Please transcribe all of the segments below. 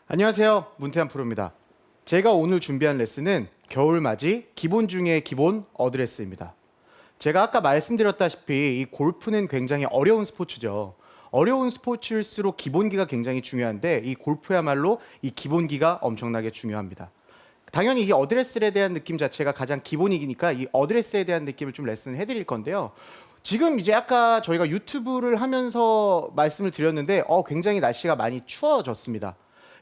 안녕하세요. 문태한 프로입니다. 제가 오늘 준비한 레슨은 겨울맞이 기본 중의 기본 어드레스입니다. 제가 아까 말씀드렸다시피 이 골프는 굉장히 어려운 스포츠죠. 어려운 스포츠일수록 기본기가 굉장히 중요한데 이 골프야말로 이 기본기가 엄청나게 중요합니다. 당연히 이 어드레스에 대한 느낌 자체가 가장 기본이니까 이 어드레스에 대한 느낌을 좀 레슨을 해드릴 건데요. 지금 이제 아까 저희가 유튜브를 하면서 말씀을 드렸는데 굉장히 날씨가 많이 추워졌습니다.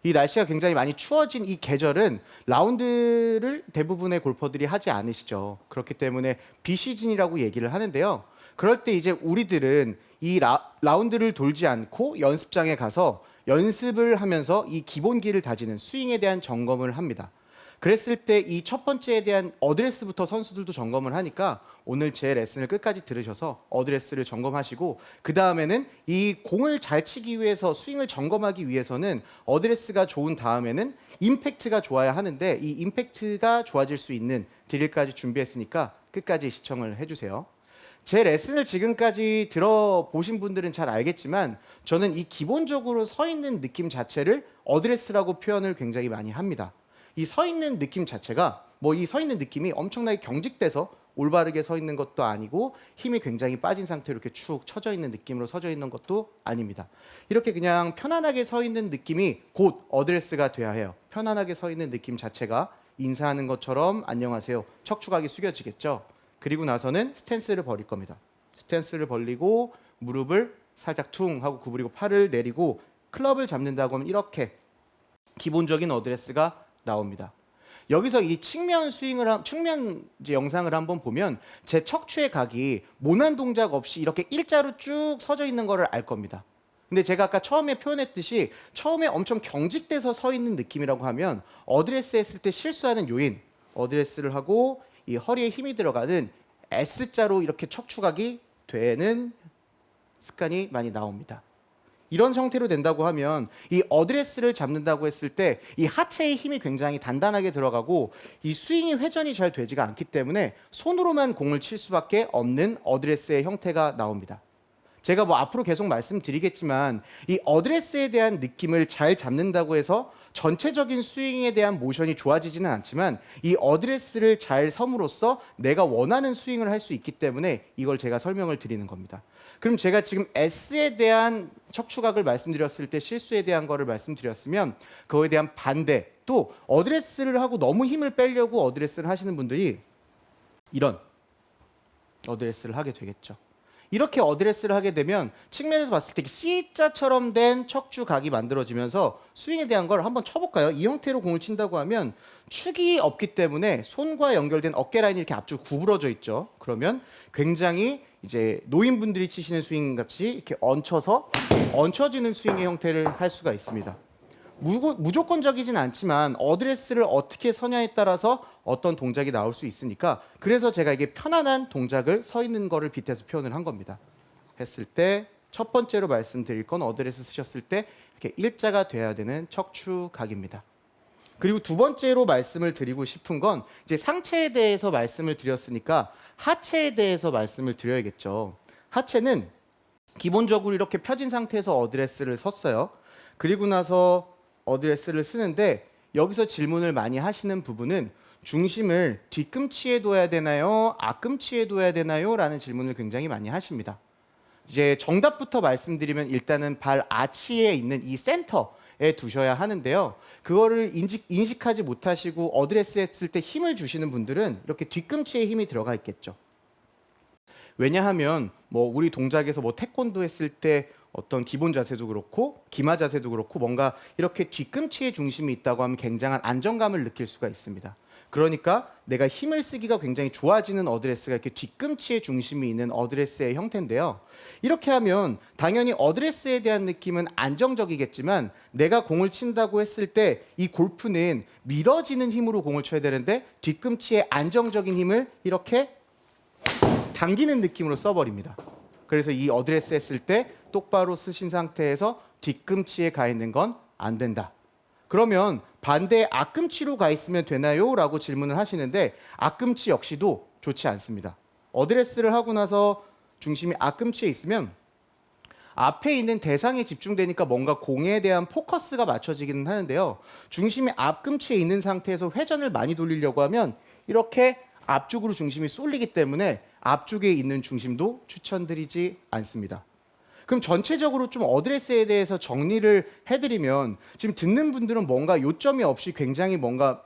이 날씨가 굉장히 많이 추워진 이 계절은 라운드를 대부분의 골퍼들이 하지 않으시죠. 그렇기 때문에 비시즌이라고 얘기를 하는데요. 그럴 때 이제 우리들은 이 라운드를 돌지 않고 연습장에 가서 연습을 하면서 이 기본기를 다지는 스윙에 대한 점검을 합니다. 그랬을 때 이 첫 번째에 대한 어드레스부터 선수들도 점검을 하니까 오늘 제 레슨을 끝까지 들으셔서 어드레스를 점검하시고 그 다음에는 이 공을 잘 치기 위해서 스윙을 점검하기 위해서는 어드레스가 좋은 다음에는 임팩트가 좋아야 하는데 이 임팩트가 좋아질 수 있는 드릴까지 준비했으니까 끝까지 시청을 해주세요. 제 레슨을 지금까지 들어보신 분들은 잘 알겠지만 저는 이 기본적으로 서 있는 느낌 자체를 어드레스라고 표현을 굉장히 많이 합니다. 이 서 있는 느낌 자체가 이 서 있는 느낌이 엄청나게 경직돼서 올바르게 서 있는 것도 아니고 힘이 굉장히 빠진 상태로 이렇게 축 처져 있는 느낌으로 서져 있는 것도 아닙니다. 이렇게 그냥 편안하게 서 있는 느낌이 곧 어드레스가 돼야 해요. 편안하게 서 있는 느낌 자체가 인사하는 것처럼 안녕하세요. 척추각이 숙여지겠죠. 그리고 나서는 스탠스를 벌일 겁니다. 스탠스를 벌리고 무릎을 살짝 퉁 하고 구부리고 팔을 내리고 클럽을 잡는다고 하면 이렇게 기본적인 어드레스가 나옵니다. 여기서 이 측면 이제 영상을 한번 보면 제 척추의 각이 모난 동작 없이 이렇게 일자로 쭉 서져 있는 거를 알 겁니다. 근데 제가 아까 처음에 표현했듯이 처음에 엄청 경직돼서 서 있는 느낌이라고 하면 어드레스 했을 때 실수하는 요인, 어드레스를 하고 이 허리에 힘이 들어가는 S자로 이렇게 척추각이 되는 습관이 많이 나옵니다. 이런 형태로 된다고 하면 이 어드레스를 잡는다고 했을 때 이 하체의 힘이 굉장히 단단하게 들어가고 이 스윙이 회전이 잘 되지가 않기 때문에 손으로만 공을 칠 수밖에 없는 어드레스의 형태가 나옵니다. 제가 앞으로 계속 말씀드리겠지만 이 어드레스에 대한 느낌을 잘 잡는다고 해서 전체적인 스윙에 대한 모션이 좋아지지는 않지만 이 어드레스를 잘 섬으로써 내가 원하는 스윙을 할 수 있기 때문에 이걸 제가 설명을 드리는 겁니다. 그럼 제가 지금 S에 대한 척추각을 말씀드렸을 때 실수에 대한 거를 말씀드렸으면 그거에 대한 반대 또 어드레스를 하고 너무 힘을 빼려고 어드레스를 하시는 분들이 이런 어드레스를 하게 되겠죠. 이렇게 어드레스를 하게 되면 측면에서 봤을 때 C자처럼 된 척추각이 만들어지면서 스윙에 대한 걸 한번 쳐볼까요? 이 형태로 공을 친다고 하면 축이 없기 때문에 손과 연결된 어깨 라인이 이렇게 앞쪽 구부러져 있죠. 그러면 굉장히 이제 노인분들이 치시는 스윙 같이 이렇게 얹혀지는 스윙의 형태를 할 수가 있습니다. 무조건적이진 않지만 어드레스를 어떻게 서냐에 따라서 어떤 동작이 나올 수 있으니까 그래서 제가 이게 편안한 동작을 서 있는 거를 빗대서 표현을 한 겁니다. 했을 때 첫 번째로 말씀드릴 건 어드레스 쓰셨을 때 이렇게 일자가 돼야 되는 척추각입니다. 그리고 두 번째로 말씀을 드리고 싶은 건 이제 상체에 대해서 말씀을 드렸으니까 하체에 대해서 말씀을 드려야겠죠. 하체는 기본적으로 이렇게 펴진 상태에서 어드레스를 섰어요. 그리고 나서 어드레스를 쓰는데 여기서 질문을 많이 하시는 부분은 중심을 뒤꿈치에 둬야 되나요? 앞꿈치에 둬야 되나요? 라는 질문을 굉장히 많이 하십니다. 이제 정답부터 말씀드리면 일단은 발 아치에 있는 이 센터에 두셔야 하는데요. 그거를 인식하지 못하시고 어드레스 했을 때 힘을 주시는 분들은 이렇게 뒤꿈치에 힘이 들어가 있겠죠. 왜냐하면 우리 동작에서 태권도 했을 때 어떤 기본 자세도 그렇고 기마 자세도 그렇고 뭔가 이렇게 뒤꿈치에 중심이 있다고 하면 굉장한 안정감을 느낄 수가 있습니다. 그러니까 내가 힘을 쓰기가 굉장히 좋아지는 어드레스가 이렇게 뒤꿈치에 중심이 있는 어드레스의 형태인데요. 이렇게 하면 당연히 어드레스에 대한 느낌은 안정적이겠지만 내가 공을 친다고 했을 때 이 골프는 밀어지는 힘으로 공을 쳐야 되는데 뒤꿈치에 안정적인 힘을 이렇게 당기는 느낌으로 써버립니다. 그래서 이 어드레스 했을 때 똑바로 쓰신 상태에서 뒤꿈치에 가 있는 건 안 된다. 그러면 반대 앞꿈치로 가 있으면 되나요? 라고 질문을 하시는데 앞꿈치 역시도 좋지 않습니다. 어드레스를 하고 나서 중심이 앞꿈치에 있으면 앞에 있는 대상에 집중되니까 뭔가 공에 대한 포커스가 맞춰지기는 하는데요. 중심이 앞꿈치에 있는 상태에서 회전을 많이 돌리려고 하면 이렇게 앞쪽으로 중심이 쏠리기 때문에 앞쪽에 있는 중심도 추천드리지 않습니다. 그럼 전체적으로 좀 어드레스에 대해서 정리를 해드리면 지금 듣는 분들은 뭔가 요점이 없이 굉장히 뭔가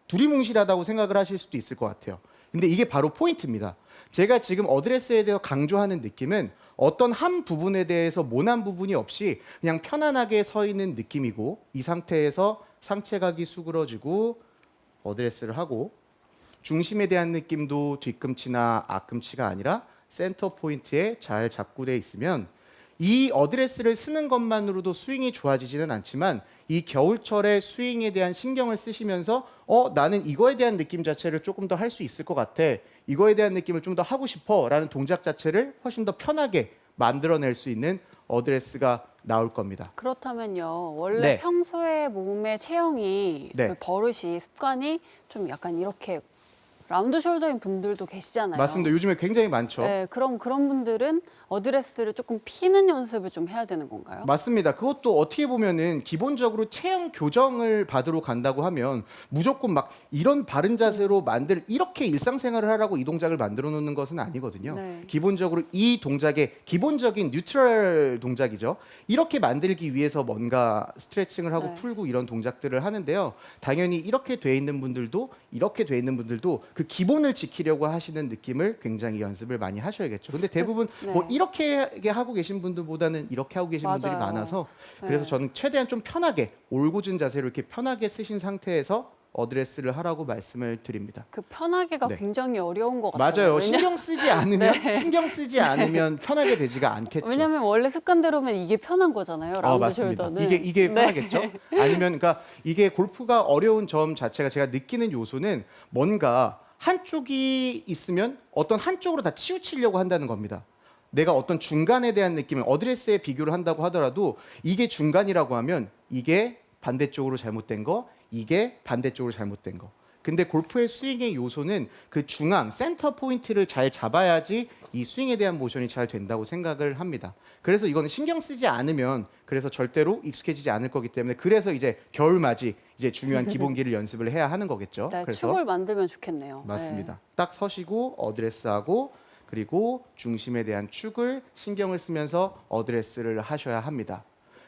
두리뭉실하다고 생각을 하실 수도 있을 것 같아요. 근데 이게 바로 포인트입니다. 제가 지금 어드레스에 대해서 강조하는 느낌은 어떤 한 부분에 대해서 모난 부분이 없이 그냥 편안하게 서 있는 느낌이고 이 상태에서 상체각이 수그러지고 어드레스를 하고 중심에 대한 느낌도 뒤꿈치나 앞꿈치가 아니라 센터 포인트에 잘 잡고돼 있으면 이 어드레스를 쓰는 것만으로도 스윙이 좋아지지는 않지만 이 겨울철에 스윙에 대한 신경을 쓰시면서 나는 이거에 대한 느낌 자체를 조금 더 할 수 있을 것 같아. 이거에 대한 느낌을 좀 더 하고 싶어 라는 동작 자체를 훨씬 더 편하게 만들어낼 수 있는 어드레스가 나올 겁니다. 그렇다면요. 원래 네. 평소에 몸의 체형이 네. 그 버릇이 습관이 좀 약간 이렇게 라운드 숄더인 분들도 계시잖아요. 맞습니다. 요즘에 굉장히 많죠. 네, 그럼 그런 분들은 어드레스를 조금 피는 연습을 좀 해야 되는 건가요? 맞습니다. 그것도 어떻게 보면은 기본적으로 체형 교정을 받으러 간다고 하면 무조건 막 이런 바른 자세로 이렇게 일상생활을 하라고 이 동작을 만들어 놓는 것은 아니거든요. 네. 기본적으로 이 동작의 기본적인 뉴트럴 동작이죠. 이렇게 만들기 위해서 뭔가 스트레칭을 하고 네. 풀고 이런 동작들을 하는데요. 당연히 이렇게 돼 있는 분들도 그 기본을 지키려고 하시는 느낌을 굉장히 연습을 많이 하셔야겠죠. 근데 대부분 네. 뭐 이렇게 하고 계신 분들보다는 이렇게 하고 계신 분들이 맞아요. 많아서 그래서 네. 저는 최대한 좀 편하게 올곧은 자세로 이렇게 편하게 쓰신 상태에서 어드레스를 하라고 말씀을 드립니다. 그 편하게가 네. 굉장히 어려운 것 같아요. 맞아요. 네. 신경 쓰지 않으면 편하게 되지가 않겠죠. 왜냐하면 원래 습관대로면 이게 편한 거잖아요. 라운드 맞습니다. 숄더는. 이게 네. 편하겠죠. 아니면 그러니까 이게 골프가 어려운 점 자체가 제가 느끼는 요소는 뭔가 한쪽이 있으면 어떤 한쪽으로 다 치우치려고 한다는 겁니다. 내가 어떤 중간에 대한 느낌을 어드레스에 비교를 한다고 하더라도 이게 중간이라고 하면 이게 반대쪽으로 잘못된 거, 이게 반대쪽으로 잘못된 거. 근데 골프의 스윙의 요소는 그 중앙, 센터 포인트를 잘 잡아야지 이 스윙에 대한 모션이 잘 된다고 생각을 합니다. 그래서 이거는 신경 쓰지 않으면 그래서 절대로 익숙해지지 않을 거기 때문에 그래서 이제 겨울맞이 이제 중요한 기본기를 연습을 해야 하는 거겠죠. 네, 그래서 축을 만들면 좋겠네요. 맞습니다. 딱 서시고 어드레스하고 그리고 중심에 대한 축을 신경을 쓰면서 어드레스를 하셔야 합니다.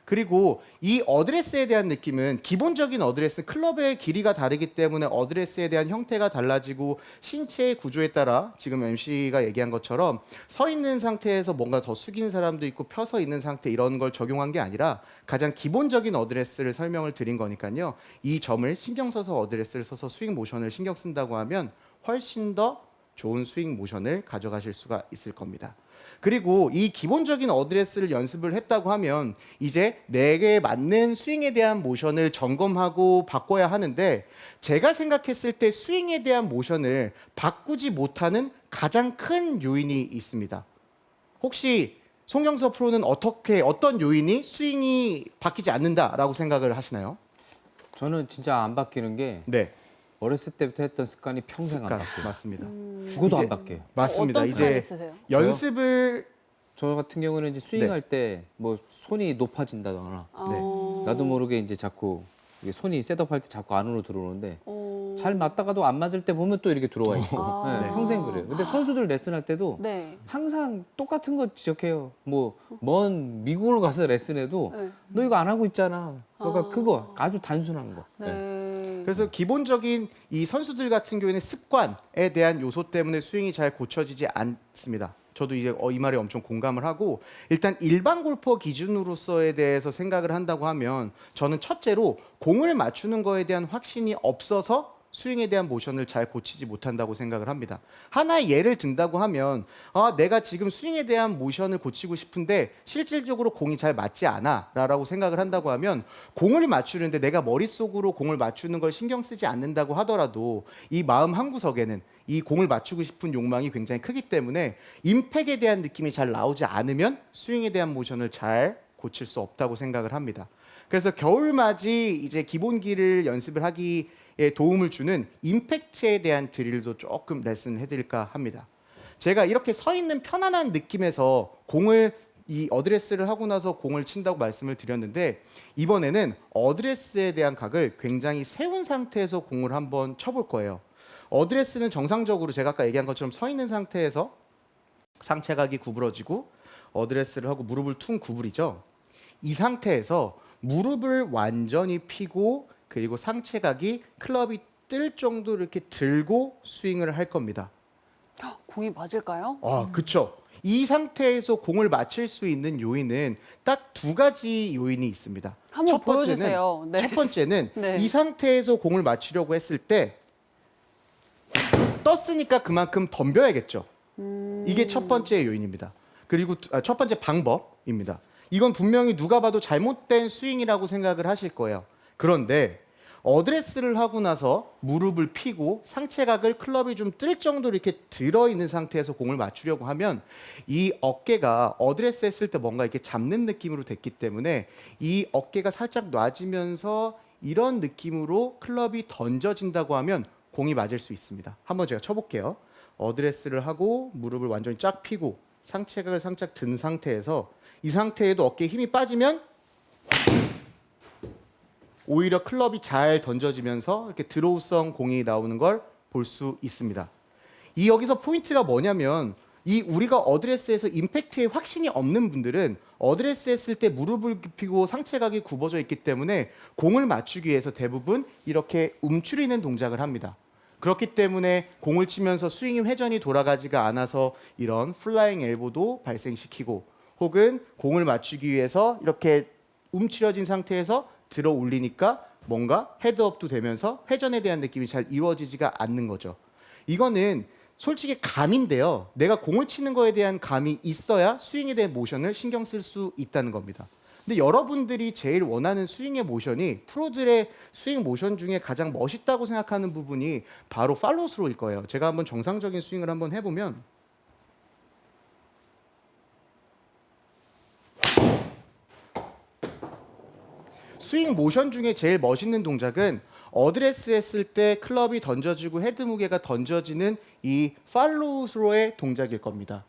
그리고 이 어드레스에 대한 느낌은 기본적인 어드레스 클럽의 길이가 다르기 때문에 어드레스에 대한 형태가 달라지고 신체의 구조에 따라 지금 MC가 얘기한 것처럼 서 있는 상태에서 뭔가 더 숙인 사람도 있고 펴서 있는 상태 이런 걸 적용한 게 아니라 가장 기본적인 어드레스를 설명을 드린 거니까요. 이 점을 신경 써서 어드레스를 써서 스윙 모션을 신경 쓴다고 하면 훨씬 더 좋은 스윙 모션을 가져가실 수가 있을 겁니다. 그리고 이 기본적인 어드레스를 연습을 했다고 하면 이제 내게 맞는 스윙에 대한 모션을 점검하고 바꿔야 하는데 제가 생각했을 때 스윙에 대한 모션을 바꾸지 못하는 가장 큰 요인이 있습니다. 혹시 송영서 프로는 어떤 요인이 스윙이 바뀌지 않는다라고 생각을 하시나요? 저는 진짜 안 바뀌는 게 네, 어렸을 때부터 했던 습관이 평생 습관. 안 바뀌어요. 맞습니다. 죽어도 이제- 안 바뀌어요. 맞습니다. 어떤 습관 이제 있으세요? 연습을 저 같은 경우는 이제 스윙할 때 뭐 손이 높아진다거나 나도 모르게 이제 자꾸 이게 손이 셋업할 때 자꾸 안으로 들어오는데 잘 맞다가도 안 맞을 때 보면 또 이렇게 들어와 있고 아. 네, 평생 그래요. 근데 선수들 레슨할 때도 네. 항상 똑같은 거 지적해요. 뭐 먼 미국을 가서 레슨해도 네. 너 이거 안 하고 있잖아. 그러니까 아. 그거 아주 단순한 거. 네. 네. 그래서 기본적인 이 선수들 같은 경우에는 습관에 대한 요소 때문에 스윙이 잘 고쳐지지 않습니다. 저도 이제 이 말에 엄청 공감을 하고 일단 일반 골퍼 기준으로서에 대해서 생각을 한다고 하면 저는 첫째로 공을 맞추는 거에 대한 확신이 없어서 스윙에 대한 모션을 잘 고치지 못한다고 생각을 합니다. 하나의 예를 든다고 하면 내가 지금 스윙에 대한 모션을 고치고 싶은데 실질적으로 공이 잘 맞지 않아 라고 생각을 한다고 하면 공을 맞추는데 내가 머릿속으로 공을 맞추는 걸 신경 쓰지 않는다고 하더라도 이 마음 한구석에는 이 공을 맞추고 싶은 욕망이 굉장히 크기 때문에 임팩에 대한 느낌이 잘 나오지 않으면 스윙에 대한 모션을 잘 고칠 수 없다고 생각을 합니다. 그래서 겨울맞이 이제 기본기를 연습을 하기 도움을 주는 임팩트에 대한 드릴도 조금 레슨해드릴까 합니다. 제가 이렇게 서 있는 편안한 느낌에서 공을 이 어드레스를 하고 나서 공을 친다고 말씀을 드렸는데 이번에는 어드레스에 대한 각을 굉장히 세운 상태에서 공을 한번 쳐볼 거예요. 어드레스는 정상적으로 제가 아까 얘기한 것처럼 서 있는 상태에서 상체각이 구부러지고 어드레스를 하고 무릎을 퉁 구부리죠. 이 상태에서 무릎을 완전히 펴고 그리고 상체각이 클럽이 뜰 정도로 이렇게 들고 스윙을 할 겁니다. 공이 맞을까요? 그렇죠. 이 상태에서 공을 맞힐 수 있는 요인은 딱 두 가지 요인이 있습니다. 한번 보여주세요. 네. 첫 번째는 네. 이 상태에서 공을 맞추려고 했을 때 떴으니까 그만큼 덤벼야겠죠. 이게 첫 번째 요인입니다. 그리고 첫 번째 방법입니다. 이건 분명히 누가 봐도 잘못된 스윙이라고 생각을 하실 거예요. 그런데 어드레스를 하고 나서 무릎을 펴고 상체각을 클럽이 좀 뜰 정도로 이렇게 들어있는 상태에서 공을 맞추려고 하면 이 어깨가 어드레스 했을 때 뭔가 이렇게 잡는 느낌으로 됐기 때문에 이 어깨가 살짝 놔지면서 이런 느낌으로 클럽이 던져진다고 하면 공이 맞을 수 있습니다. 한번 제가 쳐볼게요. 어드레스를 하고 무릎을 완전히 쫙 펴고 상체각을 살짝 든 상태에서 이 상태에도 어깨에 힘이 빠지면 오히려 클럽이 잘 던져지면서 이렇게 드로우성 공이 나오는 걸 볼 수 있습니다. 이 여기서 포인트가 뭐냐면 이 우리가 어드레스에서 임팩트에 확신이 없는 분들은 어드레스 했을 때 무릎을 굽히고 상체각이 굽어져 있기 때문에 공을 맞추기 위해서 대부분 이렇게 움츠리는 동작을 합니다. 그렇기 때문에 공을 치면서 스윙이 회전이 돌아가지가 않아서 이런 플라잉 엘보도 발생시키고 혹은 공을 맞추기 위해서 이렇게 움츠려진 상태에서 들어 올리니까 뭔가 헤드업도 되면서 회전에 대한 느낌이 잘 이루어지지가 않는 거죠. 이거는 솔직히 감인데요. 내가 공을 치는 거에 대한 감이 있어야 스윙에 대한 모션을 신경 쓸 수 있다는 겁니다. 근데 여러분들이 제일 원하는 스윙의 모션이 프로들의 스윙 모션 중에 가장 멋있다고 생각하는 부분이 바로 팔로우 스로우일 거예요. 제가 한번 정상적인 스윙을 한번 해보면 스윙 모션 중에 제일 멋있는 동작은 어드레스 했을 때 클럽이 던져지고 헤드 무게가 던져지는 이 팔로우 스로의 동작일 겁니다.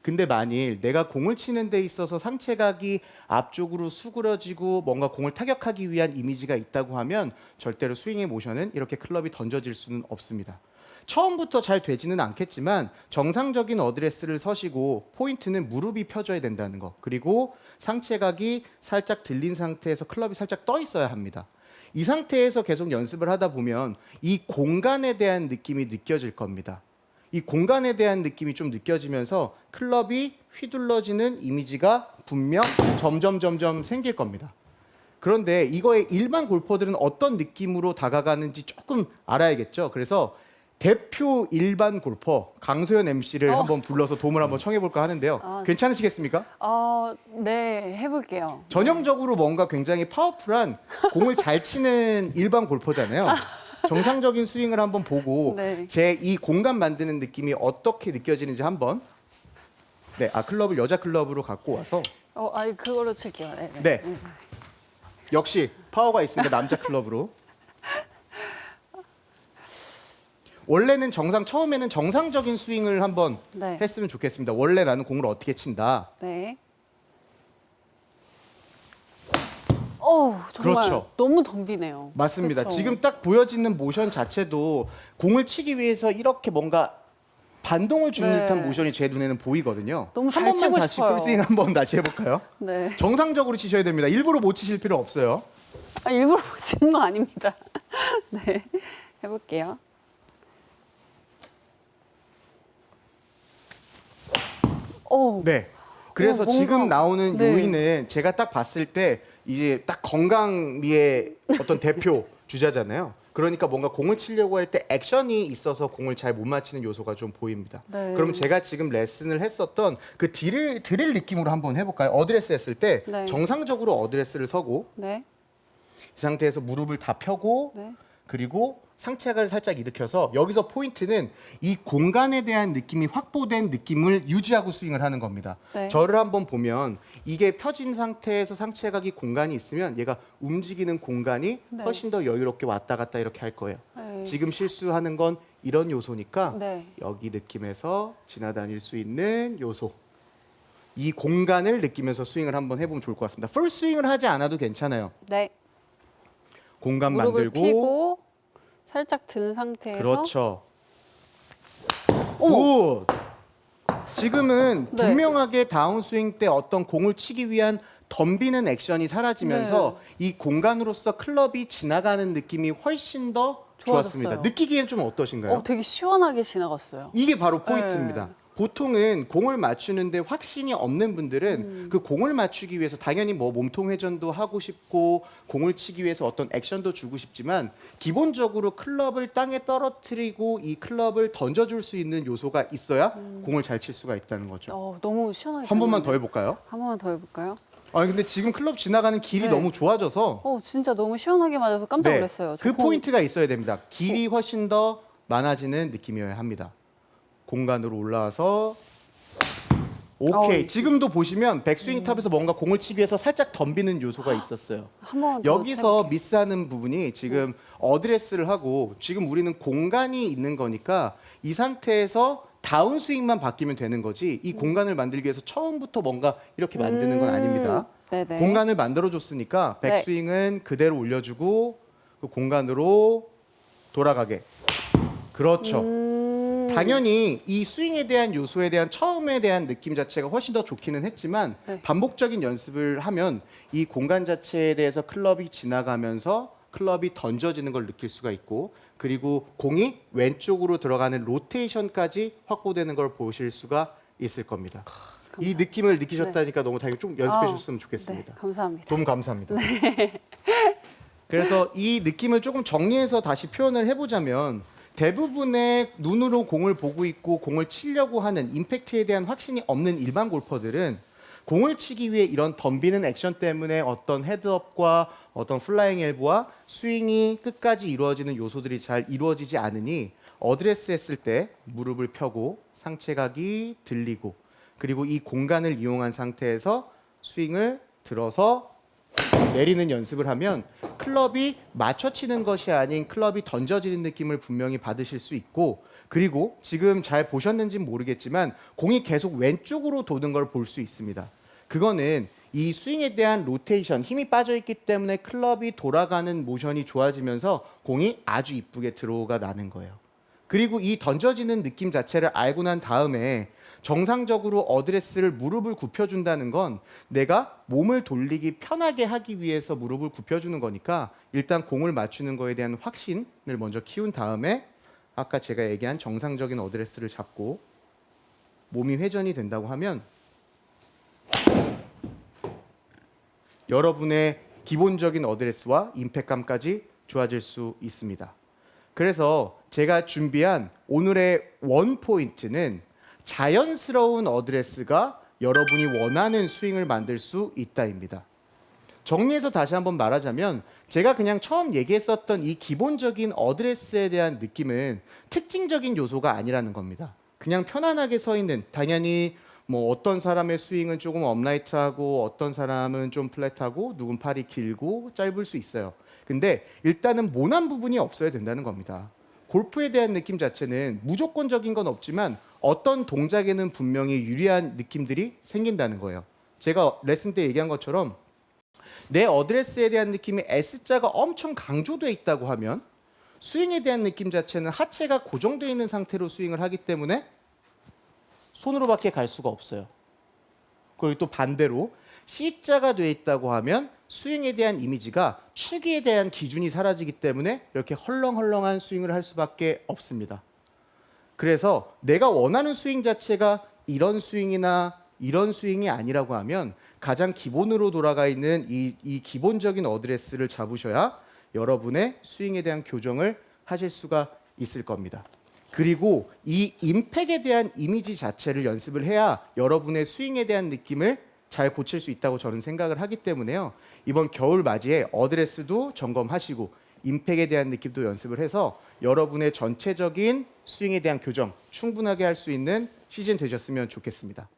근데 만일 내가 공을 치는 데 있어서 상체각이 앞쪽으로 수그러지고 뭔가 공을 타격하기 위한 이미지가 있다고 하면 절대로 스윙의 모션은 이렇게 클럽이 던져질 수는 없습니다. 처음부터 잘 되지는 않겠지만 정상적인 어드레스를 서시고 포인트는 무릎이 펴져야 된다는 거. 그리고 상체각이 살짝 들린 상태에서 클럽이 살짝 떠 있어야 합니다. 이 상태에서 계속 연습을 하다 보면 이 공간에 대한 느낌이 느껴질 겁니다. 이 공간에 대한 느낌이 좀 느껴지면서 클럽이 휘둘러지는 이미지가 분명 점점 생길 겁니다. 그런데 이거에 일반 골퍼들은 어떤 느낌으로 다가가는지 조금 알아야겠죠. 그래서 대표 일반 골퍼 강소연 MC를 한번 불러서 도움을 한번 청해볼까 하는데요. 괜찮으시겠습니까? 네, 해볼게요. 전형적으로 뭔가 굉장히 파워풀한 공을 잘 치는 일반 골퍼잖아요. 정상적인 스윙을 한번 보고 네. 제 이 공간 만드는 느낌이 어떻게 느껴지는지 한번 클럽을 여자 클럽으로 갖고 와서 아니 그걸로 칠게요. 네. 역시 파워가 있으니까 남자 클럽으로 원래는 처음에는 정상적인 스윙을 한번 네. 했으면 좋겠습니다. 원래 나는 공을 어떻게 친다. 네. 정말 그렇죠. 너무 덤비네요. 맞습니다. 그렇죠? 지금 딱 보여지는 모션 자체도 공을 치기 위해서 이렇게 뭔가 반동을 주는 네. 듯한 모션이 제 눈에는 보이거든요. 너무 잘 한 번만 치고 다시 싶어요. 풀스윙 한번 다시 해볼까요? 네. 정상적으로 치셔야 됩니다. 일부러 못 치실 필요 없어요. 일부러 치는 거 아닙니다. 네. 해볼게요. 네. 그래서 뭔가, 지금 나오는 네. 요인은 제가 딱 봤을 때 이제 딱 건강미의 어떤 대표 주자잖아요. 그러니까 뭔가 공을 치려고 할 때 액션이 있어서 공을 잘 못 맞히는 요소가 좀 보입니다. 네. 그러면 제가 지금 레슨을 했었던 그 드릴 느낌으로 한번 해볼까요? 어드레스 했을 때 네. 정상적으로 어드레스를 서고 네. 이 상태에서 무릎을 다 펴고 네. 그리고 상체각을 살짝 일으켜서 여기서 포인트는 이 공간에 대한 느낌이 확보된 느낌을 유지하고 스윙을 하는 겁니다. 네. 저를 한번 보면 이게 펴진 상태에서 상체각이 공간이 있으면 얘가 움직이는 공간이 네. 훨씬 더 여유롭게 왔다 갔다 이렇게 할 거예요. 네. 지금 실수하는 건 이런 요소니까 네. 여기 느낌에서 지나다닐 수 있는 요소. 이 공간을 느끼면서 스윙을 한번 해보면 좋을 것 같습니다. 풀 스윙을 하지 않아도 괜찮아요. 네. 공간 무릎을 만들고 펴고 살짝 든 상태에서 그렇죠. 어머. 굿. 지금은 네. 분명하게 다운스윙 때 어떤 공을 치기 위한 덤비는 액션이 사라지면서 이 공간으로서 클럽이 지나가는 느낌이 훨씬 더 좋았습니다. 좋아졌어요. 느끼기엔 좀 어떠신가요? 되게 시원하게 지나갔어요. 이게 바로 포인트입니다. 네. 보통은 공을 맞추는데 확신이 없는 분들은 그 공을 맞추기 위해서 당연히 뭐 몸통 회전도 하고 싶고 공을 치기 위해서 어떤 액션도 주고 싶지만 기본적으로 클럽을 땅에 떨어뜨리고 이 클럽을 던져줄 수 있는 요소가 있어야 공을 잘 칠 수가 있다는 거죠. 너무 시원하게. 한 번만 지나갔네요. 더 해볼까요? 한 번만 더 해볼까요? 근데 지금 클럽 지나가는 길이 네. 너무 좋아져서 진짜 너무 시원하게 맞아서 깜짝 놀랐어요. 그 저 공- 포인트가 있어야 됩니다. 길이 훨씬 더 많아지는 느낌이어야 합니다. 공간으로 올라와서 오케이. 지금도 보시면 백스윙 탑에서 뭔가 공을 치기 위해서 살짝 덤비는 요소가 있었어요. 한번 더 여기서 해볼게요. 미스하는 부분이 지금 어드레스를 하고 지금 우리는 공간이 있는 거니까 이 상태에서 다운스윙만 바뀌면 되는 거지 이 공간을 만들기 위해서 처음부터 뭔가 이렇게 만드는 건 아닙니다. 네네. 공간을 만들어줬으니까 네. 백스윙은 그대로 올려주고 그 공간으로 돌아가게. 그렇죠. 당연히 이 스윙에 대한 요소에 대한 처음에 대한 느낌 자체가 훨씬 더 좋기는 했지만 네. 반복적인 연습을 하면 이 공간 자체에 대해서 클럽이 지나가면서 클럽이 던져지는 걸 느낄 수가 있고 그리고 공이 왼쪽으로 들어가는 로테이션까지 확보되는 걸 보실 수가 있을 겁니다. 이 느낌을 느끼셨다니까 너무 당연히 좀 연습해 주셨으면 좋겠습니다. 네, 감사합니다. 너무 감사합니다. 그래서 이 느낌을 조금 정리해서 다시 표현을 해보자면 대부분의 눈으로 공을 보고 있고 공을 치려고 하는 임팩트에 대한 확신이 없는 일반 골퍼들은 공을 치기 위해 이런 덤비는 액션 때문에 어떤 헤드업과 어떤 플라잉 엘보와 스윙이 끝까지 이루어지는 요소들이 잘 이루어지지 않으니 어드레스 했을 때 무릎을 펴고 상체각이 들리고 그리고 이 공간을 이용한 상태에서 스윙을 들어서 내리는 연습을 하면 클럽이 맞춰치는 것이 아닌 클럽이 던져지는 느낌을 분명히 받으실 수 있고 그리고 지금 잘 보셨는지는 모르겠지만 공이 계속 왼쪽으로 도는 걸 볼 수 있습니다. 그거는 이 스윙에 대한 로테이션, 힘이 빠져있기 때문에 클럽이 돌아가는 모션이 좋아지면서 공이 아주 이쁘게 들어오가 나는 거예요. 그리고 이 던져지는 느낌 자체를 알고 난 다음에 정상적으로 어드레스를 무릎을 굽혀준다는 건 내가 몸을 돌리기 편하게 하기 위해서 무릎을 굽혀주는 거니까 일단 공을 맞추는 거에 대한 확신을 먼저 키운 다음에 아까 제가 얘기한 정상적인 어드레스를 잡고 몸이 회전이 된다고 하면 여러분의 기본적인 어드레스와 임팩트감까지 좋아질 수 있습니다. 그래서 제가 준비한 오늘의 원 포인트는 자연스러운 어드레스가 여러분이 원하는 스윙을 만들 수 있다입니다. 정리해서 다시 한번 말하자면 제가 그냥 처음 얘기했었던 이 기본적인 어드레스에 대한 느낌은 특징적인 요소가 아니라는 겁니다. 그냥 편안하게 서 있는 당연히 뭐 어떤 사람의 스윙은 조금 업라이트하고 어떤 사람은 좀 플랫하고 누군 팔이 길고 짧을 수 있어요. 근데 일단은 모난 부분이 없어야 된다는 겁니다. 골프에 대한 느낌 자체는 무조건적인 건 없지만 어떤 동작에는 분명히 유리한 느낌들이 생긴다는 거예요. 제가 레슨 때 얘기한 것처럼 내 어드레스에 대한 느낌이 S자가 엄청 강조되어 있다고 하면 스윙에 대한 느낌 자체는 하체가 고정되어 있는 상태로 스윙을 하기 때문에 손으로밖에 갈 수가 없어요. 그리고 또 반대로 C자가 되어 있다고 하면 스윙에 대한 이미지가 축에 대한 기준이 사라지기 때문에 이렇게 헐렁헐렁한 스윙을 할 수밖에 없습니다. 그래서 내가 원하는 스윙 자체가 이런 스윙이나 이런 스윙이 아니라고 하면 가장 기본으로 돌아가 있는 이 기본적인 어드레스를 잡으셔야 여러분의 스윙에 대한 교정을 하실 수가 있을 겁니다. 그리고 이 임팩에 대한 이미지 자체를 연습을 해야 여러분의 스윙에 대한 느낌을 잘 고칠 수 있다고 저는 생각을 하기 때문에요. 이번 겨울 맞이에 어드레스도 점검하시고 임팩에 대한 느낌도 연습을 해서 여러분의 전체적인 스윙에 대한 교정 충분하게 할 수 있는 시즌 되셨으면 좋겠습니다.